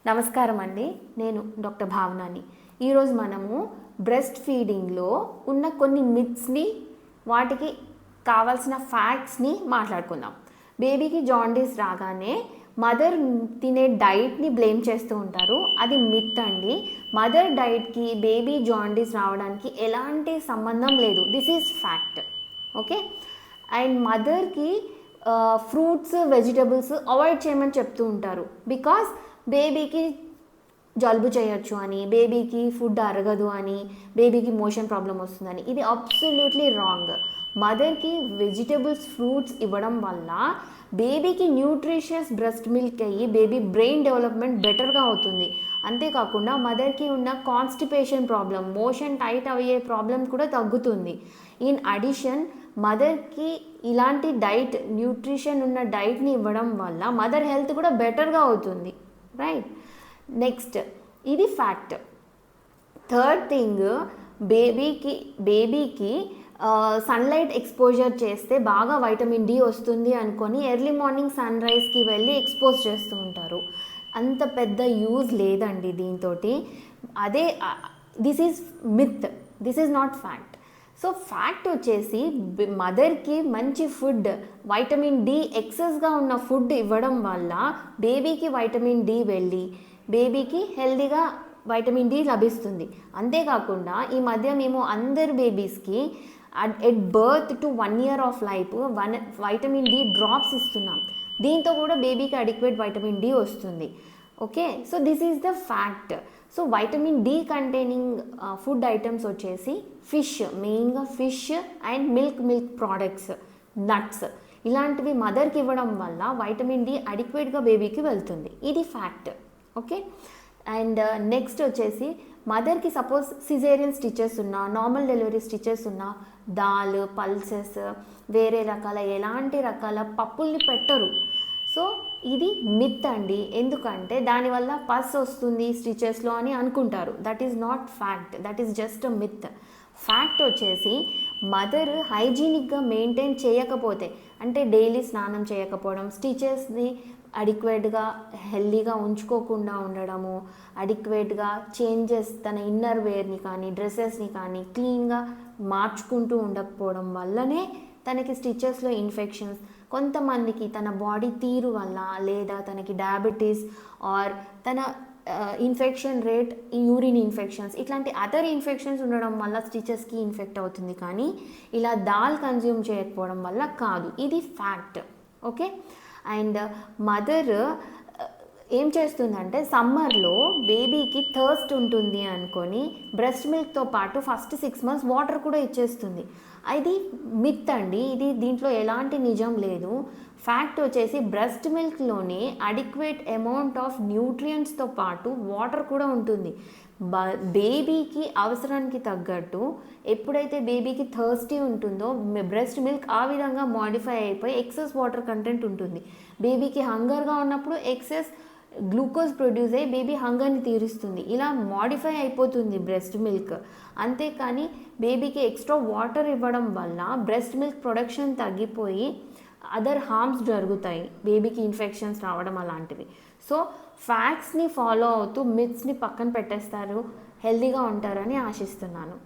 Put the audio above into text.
నమస్కారం అండి. నేను డాక్టర్ భావనాని. ఈరోజు మనము బ్రెస్ట్ ఫీడింగ్లో ఉన్న కొన్ని మిత్స్ని, వాటికి కావాల్సిన ఫ్యాక్ట్స్ని మాట్లాడుకుందాం. బేబీకి జాండీస్ రాగానే మదర్ తినే డైట్ని బ్లేమ్ చేస్తూ ఉంటారు. అది మిత్ అండి. మదర్ డైట్కి బేబీ జాండీస్ రావడానికి ఎలాంటి సంబంధం లేదు. This is fact. Okay. And మదర్కి ఫ్రూట్స్, వెజిటబుల్స్ అవాయిడ్ చేయమని చెప్తూ ఉంటారు. బికాస్ బేబీకి జలుబు చేయొచ్చు అని, బేబీకి ఫుడ్ అరగదు అని, బేబీకి మోషన్ ప్రాబ్లం వస్తుందని. ఇది అబ్సల్యూట్లీ రాంగ్. మదర్కి వెజిటబుల్స్, ఫ్రూట్స్ ఇవ్వడం వల్ల బేబీకి న్యూట్రిషియస్ బ్రెస్ట్ మిల్క్ అయ్యి బేబీ బ్రెయిన్ డెవలప్మెంట్ బెటర్గా అవుతుంది. అంతేకాకుండా మదర్కి ఉన్న కాన్స్టిపేషన్ ప్రాబ్లం, మోషన్ టైట్ అయ్యే ప్రాబ్లం కూడా తగ్గుతుంది. ఇన్ అడిషన్ మదర్కి ఇలాంటి డైట్, న్యూట్రిషన్ ఉన్న డైట్ని ఇవ్వడం వల్ల మదర్ హెల్త్ కూడా బెటర్గా అవుతుంది. రైట్. నెక్స్ట్, ఇది ఫ్యాక్ట్. థర్డ్ థింగ్, బేబీకి సన్లైట్ ఎక్స్పోజర్ చేస్తే బాగా వైటమిన్ డి వస్తుంది అనుకొని ఎర్లీ మార్నింగ్ సన్ రైజ్కి వెళ్ళి ఎక్స్పోజ్ చేస్తూ ఉంటారు. అంత పెద్ద యూజ్ లేదండి దీంతో. అదే this is myth, this is not fact. So fact వచ్చేసి మదర్కి మంచి ఫుడ్, వైటమిన్ డి ఎక్సెస్గా ఉన్న ఫుడ్ ఇవ్వడం వల్ల బేబీకి వైటమిన్ డి వెళ్ళి బేబీకి హెల్దీగా వైటమిన్ డి లభిస్తుంది. అంతేకాకుండా ఈ మధ్య మేము అందరు బేబీస్కి at birth to 1 year of life vitamin D drops ఇస్తున్నాం. దీంతో కూడా బేబీకి అడిక్వేట్ వైటమిన్ డి వస్తుంది. Okay. So this is the fact. So vitamin D containing food items వచ్చేసి ఫిష్, మెయిన్గా fish and milk products, nuts, ఇలాంటివి మదర్కి ఇవ్వడం వల్ల వైటమిన్ డి అడిక్వేట్గా బేబీకి వెళ్తుంది. ఇది ఫ్యాక్ట్. ఓకే. అండ్ నెక్స్ట్ వచ్చేసి మదర్కి సపోజ్ సిజేరియన్ స్టిచెస్ ఉన్నా, నార్మల్ డెలివరీ స్టిచెస్ ఉన్నా దాల్, పల్సెస్, వేరే రకాల ఎలాంటి రకాల పప్పుల్ని పెట్టరు. సో ఇది మిత్ అండి. ఎందుకంటే దానివల్ల పస్ వస్తుంది స్టిచెస్లో అని అనుకుంటారు. That is not fact, that is just a myth. Fact వచ్చేసి మదర్ హైజీనిక్గా మెయింటైన్ చేయకపోతే, అంటే డైలీ స్నానం చేయకపోవడం, స్టిచెస్ని అడిక్వేట్గా హెల్దీగా ఉంచుకోకుండా ఉండడము, అడిక్వేట్గా చేంజెస్ తన ఇన్నర్ వేర్ని కానీ డ్రెస్సెస్ని కానీ క్లీన్గా మార్చుకుంటూ ఉండకపోవడం వల్లనే తనకి స్టిచెస్లో ఇన్ఫెక్షన్స్, కొంతమందికి తన బాడీ తీరు వల్ల, లేదా తనకి డయాబెటీస్ ఆర్ తన ఇన్ఫెక్షన్ రేట్, యూరిన్ ఇన్ఫెక్షన్స్, ఇట్లాంటి అదర్ ఇన్ఫెక్షన్స్ ఉండడం వల్ల స్టిచెస్కి ఇన్ఫెక్ట్ అవుతుంది. కానీ ఇలా దాల్ కన్జ్యూమ్ చేయకపోవడం వల్ల కాదు. ఇది ఫ్యాక్ట్. ఓకే. అండ్ మదర్ ఏం చేస్తుందంటే సమ్మర్లో బేబీకి థర్స్ట్ ఉంటుంది అనుకొని బ్రెస్ట్ మిల్క్తో పాటు ఫస్ట్ 6 months వాటర్ కూడా ఇచ్చేస్తుంది. అది మిత్ అండి. దీంట్లో ఎలాంటి నిజం లేదు. ఫ్యాక్ట్ వచ్చేసి బ్రెస్ట్ మిల్క్లోనే అడిక్వేట్ అమౌంట్ ఆఫ్ న్యూట్రియంట్స్తో పాటు వాటర్ కూడా ఉంటుంది. బేబీకి అవసరానికి తగ్గట్టు ఎప్పుడైతే బేబీకి థర్స్టీ ఉంటుందో బ్రెస్ట్ మిల్క్ ఆ విధంగా మాడిఫై అయిపోయి ఎక్సెస్ వాటర్ కంటెంట్ ఉంటుంది. బేబీకి హంగర్గా ఉన్నప్పుడు ఎక్సెస్ గ్లూకోజ్ ప్రొడ్యూస్ అయ్యి బేబీ హంగర్ని తీరుస్తుంది. ఇలా మాడిఫై అయిపోతుంది బ్రెస్ట్ మిల్క్. అంతేకాని బేబీకి ఎక్స్ట్రా వాటర్ ఇవ్వడం వల్ల బ్రెస్ట్ మిల్క్ ప్రొడక్షన్ తగ్గిపోయి అదర్ హార్మ్స్ జరుగుతాయి, బేబీకి ఇన్ఫెక్షన్స్ రావడం అలాంటివి. సో ఫ్యాక్ట్స్ని ఫాలో అవుతూ మిత్స్ని పక్కన పెట్టేస్తారు, హెల్దీగా ఉంటారని ఆశిస్తున్నాను.